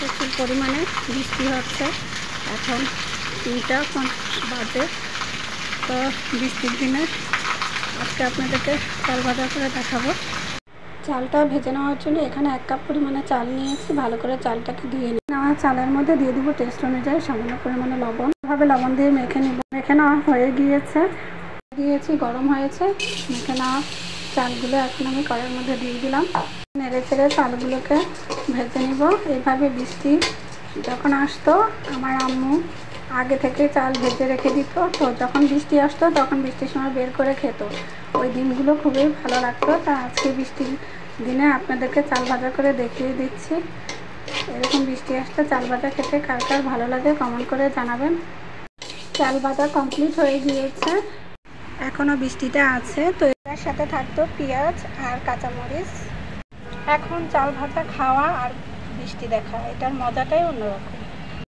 প্রচুর পরিমাণে বৃষ্টি হচ্ছে। এখন 3টা বাজে। তো বৃষ্টির দিনে আজকে আপনাদেরকে চাল ভাজা করে দেখাবো। চালটা ভেজে নেওয়ার জন্য এখানে 1 কাপ পরিমাণে চাল নিয়েছি। ভালো করে চালটাকে ধুয়ে নেওয়া চালের মধ্যে দিয়ে দেবো টেস্ট অনুযায়ী সামান্য পরিমাণে লবণ। এভাবে লবণ দিয়ে মেখে নিব। মেখে নেওয়া হয়ে গিয়েছে, গরম হয়েছে। মেখে নেওয়া চালগুলো এখন আমি কড়াইয়ের মধ্যে দিয়ে দিলাম। নেড়ে চেড়ে চালগুলোকে ভেজে নিব। এইভাবে বৃষ্টি যখন আসতো আমার আম্মু আগে থেকে চাল ভেজে রেখে দিত। তো যখন বৃষ্টি আসতো তখন বৃষ্টির সময় বের করে খেত। ওই দিনগুলো খুবই ভালো লাগতো। তা আজকে বৃষ্টির দিনে আপনাদেরকে চাল ভাজা করে দেখিয়ে দিচ্ছি। এরকম বৃষ্টি আসতে চাল ভাজা খেতে কার কার ভালো লাগে কমেন্ট করে জানাবেন। চাল ভাজা কমপ্লিট হয়ে গিয়েছে, এখনও বৃষ্টিটা আছে। তো এর সাথে থাকতো পেঁয়াজ আর কাঁচামরিচ। এখন চাল ভাজা খাওয়া আর বৃষ্টি দেখা, এটার মজাটাই অন্যরকম।